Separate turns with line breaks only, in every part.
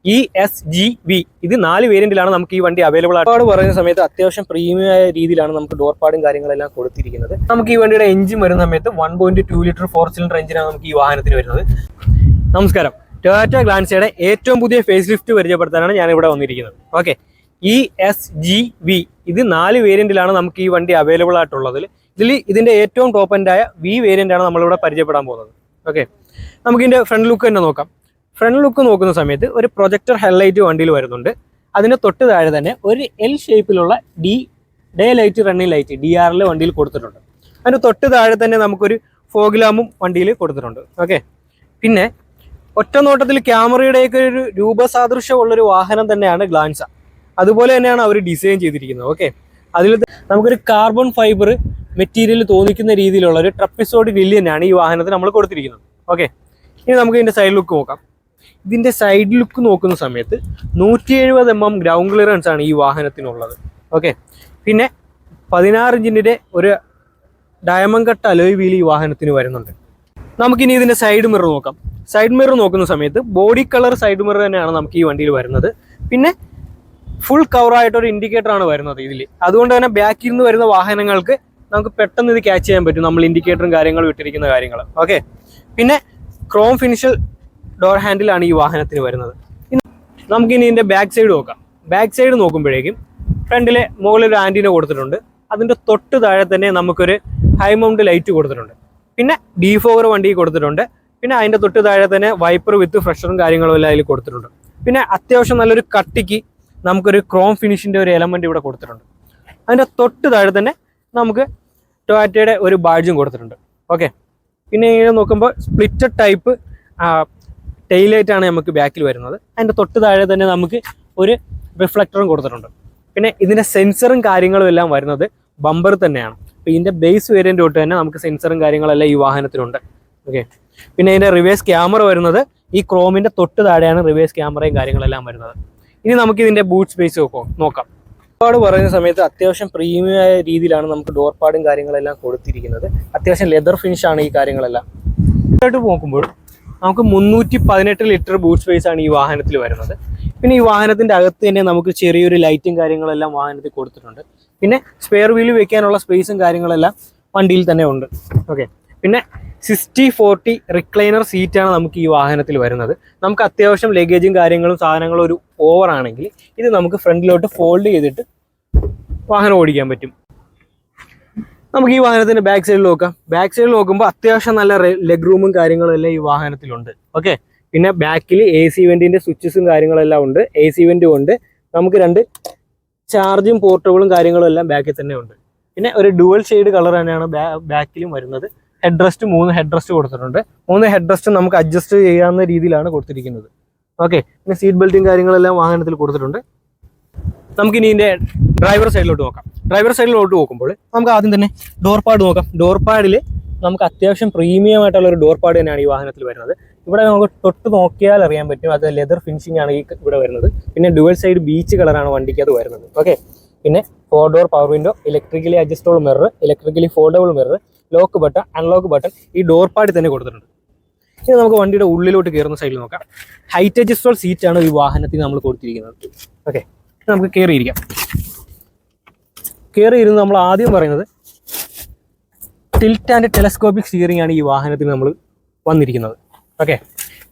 ESGV ഇത് 4 വേരിയന്റിലാണ് നമുക്ക് ഈ വണ്ടി അവൈലബിൾ ആയിട്ട് പറയുന്ന സമയത്ത് അത്യാവശ്യം പ്രീമിയം ആയ രീതിയിലാണ് നമുക്ക് ഡോർ പാഡും കാര്യങ്ങളെല്ലാം കൊടുത്തിരിക്കുന്നത്. നമുക്ക് ഈ വണ്ടിയുടെ എഞ്ചിൻ വരുന്ന സമയത്ത് 1.2 ലിറ്റർ 4 സിലിണ്ടർ എഞ്ചിനാണ് നമുക്ക് ഈ വാഹനത്തിന് വരുന്നത്. നമസ്കാരം, ടൊയോറ്റ ഗ്ലാൻസിയുടെ ഏറ്റവും പുതിയ ഫേസ് ലിഫ്റ്റ് പരിചയപ്പെടുത്താനാണ് ഞാൻ ഇവിടെ വന്നിരിക്കുന്നത്. ഓക്കെ, ESGV ഇത് 4 വേരിയന്റിലാണ് നമുക്ക് ഈ വണ്ടി അവൈലബിൾ ആയിട്ടുള്ളത്. ഇതിന്റെ ഏറ്റവും ടോപ്പ് എൻഡ് ആയ V വേരിയന്റ് ആണ് നമ്മളിവിടെ പരിചയപ്പെടാൻ പോകുന്നത്. ഓക്കെ, നമുക്ക് ഇതിന്റെ ഫ്രണ്ട് ലുക്ക് തന്നെ നോക്കാം. ഫ്രണ്ട് ലുക്ക് നോക്കുന്ന സമയത്ത് ഒരു പ്രൊജക്ടർ ഹെഡ്ലൈറ്റ് വണ്ടിയിൽ വരുന്നുണ്ട്. അതിന് തൊട്ട് താഴെ തന്നെ ഒരു L ഷേപ്പിലുള്ള day light running light DRL വണ്ടിയിൽ കൊടുത്തിട്ടുണ്ട്. അതിന് തൊട്ട് താഴെ തന്നെ നമുക്കൊരു ഫോഗ് ലാമ്പും വണ്ടിയിൽ കൊടുത്തിട്ടുണ്ട്. ഓക്കെ, പിന്നെ ഒറ്റ നോട്ടത്തിൽ ക്യാമറയുടെയൊക്കെ ഒരു രൂപസാദൃശ്യമുള്ളൊരു വാഹനം തന്നെയാണ് ഗ്ലാൻസ. അതുപോലെ തന്നെയാണ് അവർ ഡിസൈൻ ചെയ്തിരിക്കുന്നത്. ഓക്കെ, അതിൽ നമുക്കൊരു കാർബൺ ഫൈബർ മെറ്റീരിയൽ തോന്നിക്കുന്ന രീതിയിലുള്ള ഒരു ട്രപ്പിസോഡ് ഗ്രില്ലിനാണ് ഈ വാഹനത്തിന് നമ്മൾ കൊടുത്തിരിക്കുന്നത്. ഓക്കെ, ഇനി നമുക്ക് ഇതിൻ്റെ സൈഡ് ലുക്ക് നോക്കാം. ഇതിൻ്റെ സൈഡ് ലുക്ക് നോക്കുന്ന സമയത്ത് 170 mm ഗ്രൗണ്ട് ക്ലിയറൻസ് ആണ് ഈ വാഹനത്തിനുള്ളത്. ഓക്കെ, പിന്നെ 16 ഇഞ്ചിൻ്റെ ഒരു ഡയമണ്ട് കട്ട് അലോയ് വീൽ ഈ വാഹനത്തിന് വരുന്നുണ്ട്. നമുക്കിനി ഇതിൻ്റെ സൈഡ് മിറർ നോക്കാം. സൈഡ് മിറർ നോക്കുന്ന സമയത്ത് ബോഡി കളർ സൈഡ് മിറർ തന്നെയാണ് നമുക്ക് ഈ വണ്ടിയിൽ വരുന്നത്. പിന്നെ ഫുൾ കവറായിട്ടൊരു ഇൻഡിക്കേറ്റർ ആണ് വരുന്നത് ഇതിൽ. അതുകൊണ്ട് തന്നെ ബാക്കിൽ നിന്ന് വരുന്ന വാഹനങ്ങൾക്ക് നമുക്ക് പെട്ടെന്ന് ഇത് ക്യാച്ച് ചെയ്യാൻ പറ്റും, നമ്മൾ ഇൻഡിക്കേറ്ററും കാര്യങ്ങളും ഇട്ടിരിക്കുന്ന കാര്യങ്ങൾ. ഓക്കെ, പിന്നെ ക്രോം ഫിനിഷൽ ഡോർ ഹാൻഡിലാണ് ഈ വാഹനത്തിന് വരുന്നത്. നമുക്കിനി ഇതിൻ്റെ ബാക്ക് സൈഡ് നോക്കാം. ബാക്ക് സൈഡ് നോക്കുമ്പോഴേക്കും ഫ്രണ്ടിലെ മുകളിലൊരു ആൻറ്റീന കൊടുത്തിട്ടുണ്ട്. അതിൻ്റെ തൊട്ട് താഴെ തന്നെ നമുക്കൊരു ഹൈ മൗണ്ട് ലൈറ്റ് കൊടുത്തിട്ടുണ്ട്. പിന്നെ ഡീഫോഗർ വണ്ടി കൊടുത്തിട്ടുണ്ട്. പിന്നെ അതിൻ്റെ തൊട്ട് താഴെ തന്നെ വൈപ്പർ വിത്ത് ഫ്രഷറും കാര്യങ്ങളും എല്ലാം അതിൽ കൊടുത്തിട്ടുണ്ട്. പിന്നെ അത്യാവശ്യം നല്ലൊരു കട്ടിക്ക് നമുക്കൊരു ക്രോം ഫിനിഷിൻ്റെ ഒരു എലമെൻറ്റ് ഇവിടെ കൊടുത്തിട്ടുണ്ട്. അതിൻ്റെ തൊട്ട് താഴെ തന്നെ നമുക്ക് ടൊയോറ്റയുടെ ഒരു ബാഡ്ജും കൊടുത്തിട്ടുണ്ട്. ഓക്കെ, പിന്നെ ഇങ്ങനെ നോക്കുമ്പോൾ സ്പ്ലിറ്റഡ് ടൈപ്പ് ടെയിലൈറ്റാണ് നമുക്ക് ബാക്കിൽ വരുന്നത്. അതിൻ്റെ തൊട്ട് താഴെ തന്നെ നമുക്ക് ഒരു റിഫ്ലക്ടറും കൊടുത്തിട്ടുണ്ട്. പിന്നെ ഇതിൻ്റെ സെൻസറും കാര്യങ്ങളും എല്ലാം വരുന്നത് ബമ്പർ തന്നെയാണ്. അപ്പോൾ ഇതിൻ്റെ ബേസ് വേരിയൻ്റ് തൊട്ട് തന്നെ നമുക്ക് സെൻസറും കാര്യങ്ങളെല്ലാം ഈ വാഹനത്തിനുണ്ട്. ഓക്കെ, പിന്നെ ഇതിൻ്റെ റിവേഴ്സ് ക്യാമറ വരുന്നത് ഈ ക്രോമിൻ്റെ തൊട്ട് താഴെയാണ് റിവേഴ്സ് ക്യാമറയും കാര്യങ്ങളെല്ലാം വരുന്നത്. ഇനി നമുക്ക് ഇതിൻ്റെ ബൂട്ട് സ്പേസ് നോക്കാം. ഡോർ പാഡ് പറയുന്ന സമയത്ത് അത്യാവശ്യം പ്രീമിയം ആയ രീതിയിലാണ് നമുക്ക് ഡോർ പാഡും കാര്യങ്ങളെല്ലാം കൊടുത്തിരിക്കുന്നത്. അത്യാവശ്യം ലെതർ ഫിനിഷാണ് ഈ കാര്യങ്ങളെല്ലാം. നോക്കുമ്പോൾ നമുക്ക് 318 ലിറ്റർ ബൂട്ട് സ്പേസ് ആണ് ഈ വാഹനത്തിൽ വരുന്നത്. പിന്നെ ഈ വാഹനത്തിൻ്റെ അകത്ത് തന്നെ നമുക്ക് ചെറിയൊരു ലൈറ്റും കാര്യങ്ങളെല്ലാം വാഹനത്തിൽ കൊടുത്തിട്ടുണ്ട്. പിന്നെ സ്പെയർ വീല് വെക്കാനുള്ള സ്പേസും കാര്യങ്ങളെല്ലാം വണ്ടിയിൽ തന്നെ ഉണ്ട്. ഓക്കെ, പിന്നെ 60/40 റിക്ലൈനർ സീറ്റാണ് നമുക്ക് ഈ വാഹനത്തിൽ വരുന്നത്. നമുക്ക് അത്യാവശ്യം ലഗേജും കാര്യങ്ങളും സാധനങ്ങളും ഒരു ഓവറാണെങ്കിൽ ഇത് നമുക്ക് ഫ്രണ്ടിലോട്ട് ഫോൾഡ് ചെയ്തിട്ട് വാഹനം ഓടിക്കാൻ പറ്റും. നമുക്ക് ഈ വാഹനത്തിൻ്റെ ബാക്ക് സൈഡിൽ നോക്കാം. ബാക്ക് സൈഡിൽ നോക്കുമ്പോൾ അത്യാവശ്യം നല്ല ലെഗ് റൂമും കാര്യങ്ങളും എല്ലാം ഈ വാഹനത്തിലുണ്ട്. ഓക്കെ, പിന്നെ ബാക്കിൽ AC വെൻറ്റിൻ്റെ സ്വിച്ചസും കാര്യങ്ങളെല്ലാം ഉണ്ട്. AC വെൻറ്റും ഉണ്ട്. നമുക്ക് 2 ചാർജും പോർട്ടബിളും കാര്യങ്ങളും എല്ലാം ബാക്കിൽ തന്നെ ഉണ്ട്. പിന്നെ ഒരു ഡുവൽ ഷെയ്ഡ് കളർ തന്നെയാണ് ബാക്കിലും വരുന്നത്. ഹെഡ് റെസ്റ്റ് 3 ഹെഡ് റെസ്റ്റ് കൊടുത്തിട്ടുണ്ട്. 3 ഹെഡ് റെസ്റ്റ് നമുക്ക് അഡ്ജസ്റ്റ് ചെയ്യാവുന്ന രീതിയിലാണ് കൊടുത്തിരിക്കുന്നത്. ഓക്കെ, പിന്നെ സീറ്റ് ബെൽറ്റും കാര്യങ്ങളെല്ലാം വാഹനത്തിൽ കൊടുത്തിട്ടുണ്ട്. നമുക്കിനി ഇതിൻ്റെ ഡ്രൈവർ സൈഡിലോട്ട് നോക്കാം. ഡ്രൈവർ സൈഡിലോട്ട് നോക്കുമ്പോൾ നമുക്ക് ആദ്യം തന്നെ ഡോർ പാഡ് നോക്കാം. ഡോർ പാഡിൽ നമുക്ക് അത്യാവശ്യം പ്രീമിയം ആയിട്ടുള്ള ഒരു ഡോർ പാഡ് തന്നെയാണ് ഈ വാഹനത്തിൽ വരുന്നത്. ഇവിടെ നമുക്ക് തൊട്ട് നോക്കിയാൽ അറിയാൻ പറ്റും, അത് ലെതർ ഫിനിഷിംഗ് ആണ് ഇവിടെ വരുന്നത്. പിന്നെ ഡുവൽ സൈഡ് ബീച്ച് കളറാണ് വണ്ടിക്ക് അത് വരുന്നത്. ഓക്കെ, പിന്നെ 4 door power window, electrically adjustable mirror, electrically foldable mirror, lock button, unlock button ഈ ഡോർ പാഡിൽ തന്നെ കൊടുത്തിട്ടുണ്ട്. ഇനി നമുക്ക് വണ്ടിയുടെ ഉള്ളിലോട്ട് കയറുന്ന സൈഡിൽ നോക്കാം. ഹൈറ്റ് അഡ്ജസ്റ്റബിൾ സീറ്റാണ് ഈ വാഹനത്തിന് നമ്മൾ കൊടുത്തിരിക്കുന്നത്. ഓക്കെ, നമുക്ക് കയറിയിരിക്കാം. കയറിയിരുന്ന് നമ്മൾ ആദ്യം പറയുന്നത് ടിൽറ്റ് ആൻഡ് ടെലസ്കോപ്പിക് സ്റ്റിയറിംഗ് ആണ് ഈ വാഹനത്തിന് നമ്മൾ വന്നിരിക്കുന്നത്. ഓക്കെ,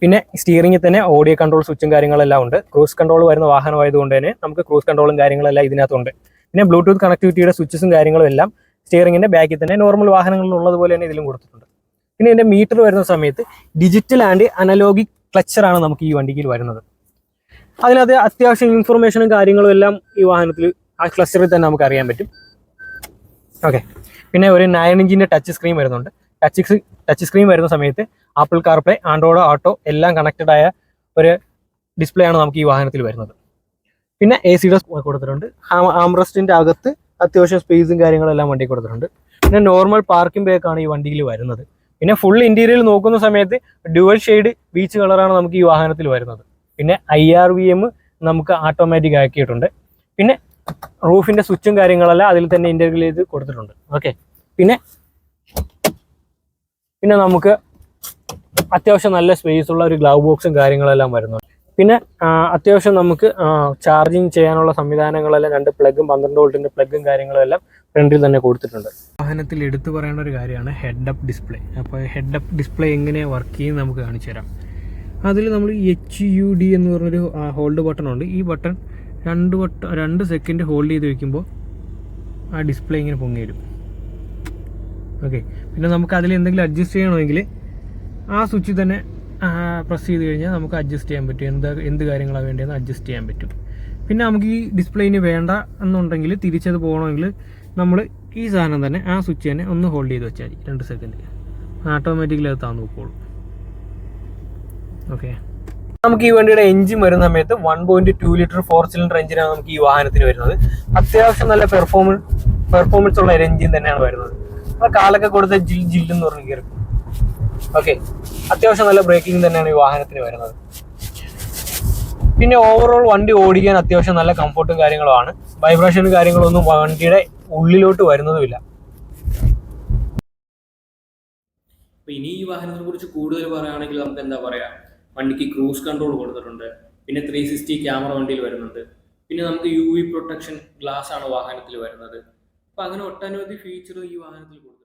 പിന്നെ സ്റ്റിയറിംഗിൽ തന്നെ ഓഡിയോ കൺട്രോൾ സ്വിച്ചും കാര്യങ്ങളെല്ലാം ഉണ്ട്. ക്രൂസ് കൺട്രോൾ വരുന്ന വാഹനമായതുകൊണ്ട് തന്നെ നമുക്ക് ക്രൂസ് കൺട്രോളും കാര്യങ്ങളെല്ലാം ഇതിനകത്തുണ്ട്. പിന്നെ ബ്ലൂടൂത്ത് കണക്ടിവിറ്റിയുടെ സ്വിച്ചസും കാര്യങ്ങളും എല്ലാം സ്റ്റിയറിംഗിൻ്റെ ബാക്കിൽ തന്നെ നോർമൽ വാഹനങ്ങളിൽ ഉള്ളതുപോലെ തന്നെ ഇതിലും കൊടുത്തിട്ടുണ്ട്. പിന്നെ ഇതിൻ്റെ മീറ്റർ വരുന്ന സമയത്ത് ഡിജിറ്റൽ ആൻഡ് അനലോഗിക് ക്ലച്ചറാണ് നമുക്ക് ഈ വണ്ടിക്ക് വരുന്നത്. അതിനകത്ത് അത്യാവശ്യം ഇൻഫർമേഷനും കാര്യങ്ങളും എല്ലാം ഈ വാഹനത്തിൽ ആ ക്ലസ്റ്ററിൽ തന്നെ നമുക്ക് അറിയാൻ പറ്റും. ഓക്കെ, പിന്നെ ഒരു 9 ഇഞ്ചിൻ്റെ ടച്ച് സ്ക്രീൻ വരുന്നുണ്ട്. ടച്ച് സ്ക്രീൻ വരുന്ന സമയത്ത് ആപ്പിൾ കാർപ്ലേ, ആൻഡ്രോയിഡ് ഓട്ടോ എല്ലാം കണക്റ്റഡ് ആയ ഒരു ഡിസ്പ്ലേ ആണ് നമുക്ക് ഈ വാഹനത്തിൽ വരുന്നത്. പിന്നെ AC കൊടുത്തിട്ടുണ്ട്. ആംറസ്റ്റിൻ്റെ അകത്ത് അത്യാവശ്യം സ്പേസും കാര്യങ്ങളെല്ലാം വണ്ടി കൊടുത്തിട്ടുണ്ട്. പിന്നെ നോർമൽ പാർക്കിംഗ് ബ്രേക്കാണ് ഈ വണ്ടിയിൽ വരുന്നത്. പിന്നെ ഫുൾ ഇൻറ്റീരിയൽ നോക്കുന്ന സമയത്ത് ഡ്യുവൽ ഷെയ്ഡ് ബീച്ച് കളറാണ് നമുക്ക് ഈ വാഹനത്തിൽ വരുന്നത്. പിന്നെ IRVM നമുക്ക് ഓട്ടോമാറ്റിക് ആക്കിയിട്ടുണ്ട്. പിന്നെ റൂഫിൻ്റെ സ്വിച്ചും കാര്യങ്ങളെല്ലാം അതിൽ തന്നെ ഇൻ്റഗ്രേറ്റ് ചെയ്ത് കൊടുത്തിട്ടുണ്ട്. ഓക്കെ, പിന്നെ നമുക്ക് അത്യാവശ്യം നല്ല സ്പേസ് ഉള്ള ഒരു ഗ്ലൗ ബോക്സും കാര്യങ്ങളെല്ലാം വരുന്നുണ്ട്. പിന്നെ അത്യാവശ്യം നമുക്ക് ചാർജിങ് ചെയ്യാനുള്ള സംവിധാനങ്ങളെല്ലാം 2 പ്ലഗും 12 വോൾട്ടിൻ്റെ പ്ലഗും കാര്യങ്ങളും എല്ലാം ഫ്രണ്ടിൽ തന്നെ കൊടുത്തിട്ടുണ്ട്. വാഹനത്തിൽ എടുത്തു പറയേണ്ട ഒരു കാര്യമാണ് ഹെഡ് അപ്പ് ഡിസ്പ്ലേ. അപ്പോൾ ഹെഡ് അപ്പ് ഡിസ്പ്ലേ എങ്ങനെ വർക്ക് ചെയ്യും നമുക്ക് കാണിച്ചു തരാം. അതിൽ നമ്മൾ HUD എന്ന് പറഞ്ഞൊരു ഹോൾഡ് ബട്ടൺ ഉണ്ട്. ഈ ബട്ടൺ 2 സെക്കൻഡ് ഹോൾഡ് ചെയ്ത് വെക്കുമ്പോൾ ആ ഡിസ്പ്ലേ ഇങ്ങനെ പൊങ്ങി വരും. ഓക്കെ, പിന്നെ നമുക്ക് അതിൽ എന്തെങ്കിലും അഡ്ജസ്റ്റ് ചെയ്യണമെങ്കിൽ ആ സ്വിച്ച് തന്നെ പ്രസ് ചെയ്ത് കഴിഞ്ഞാൽ നമുക്ക് അഡ്ജസ്റ്റ് ചെയ്യാൻ പറ്റും. എന്ത് കാര്യങ്ങളാണ് വേണ്ടതെന്ന് അഡ്ജസ്റ്റ് ചെയ്യാൻ പറ്റും. പിന്നെ നമുക്ക് ഈ ഡിസ്പ്ലേന് വേണ്ട എന്നുണ്ടെങ്കിൽ തിരിച്ചത് പോകണമെങ്കിൽ നമ്മൾ ഈ സാധനം തന്നെ ആ സ്വിച്ച് തന്നെ ഒന്ന് ഹോൾഡ് ചെയ്ത് വെച്ചാൽ മതി 2 സെക്കൻഡ്, ഓട്ടോമാറ്റിക്കലി അത് താന്ന് നോക്കുള്ളൂ. ഓക്കെ, നമുക്ക് ഈ വണ്ടിയുടെ എഞ്ചിൻ വരുന്ന സമയത്ത് 1.2 ലിറ്റർ 4 സിലിണ്ടർ എഞ്ചിനാണ് നമുക്ക് ഈ വാഹനത്തിന് വരുന്നത്. അത്യാവശ്യം നല്ല പെർഫോമൻസ് ഉള്ള ഒരു എഞ്ചിൻ തന്നെയാണ് വരുന്നത്. കാലൊക്കെ കൊടുത്ത ജില്ലെന്ന് പറഞ്ഞ് കയറി. ഓക്കെ, അത്യാവശ്യം നല്ല ബ്രേക്കിംഗ് തന്നെയാണ് ഈ വാഹനത്തിന് വരുന്നത്. പിന്നെ ഓവറോൾ വണ്ടി ഓടിക്കാൻ അത്യാവശ്യം നല്ല കംഫർട്ടും കാര്യങ്ങളുമാണ്. വൈബ്രേഷനും കാര്യങ്ങളൊന്നും വണ്ടിയുടെ ഉള്ളിലോട്ട് വരുന്നതുമില്ല.
അപ്പോൾ ഇനി ഈ വാഹനത്തിനെ കുറിച്ച് കൂടുതൽ പറയുകയാണെങ്കിൽ നമുക്ക് എന്താ പറയുക, വണ്ടിക്ക് ക്രൂസ് കൺട്രോൾ കൊടുത്തിട്ടുണ്ട്, പിന്നെ 360 ക്യാമറ വണ്ടിയിൽ വരുന്നുണ്ട്, പിന്നെ നമുക്ക് UV പ്രൊട്ടക്ഷൻ ഗ്ലാസ് ആണ് വാഹനത്തിൽ വരുന്നത്. അപ്പോൾ അങ്ങനെ ഒട്ടനവധി ഫീച്ചർ ഈ വാഹനത്തിൽ കൊടുത്തിട്ടുണ്ട്.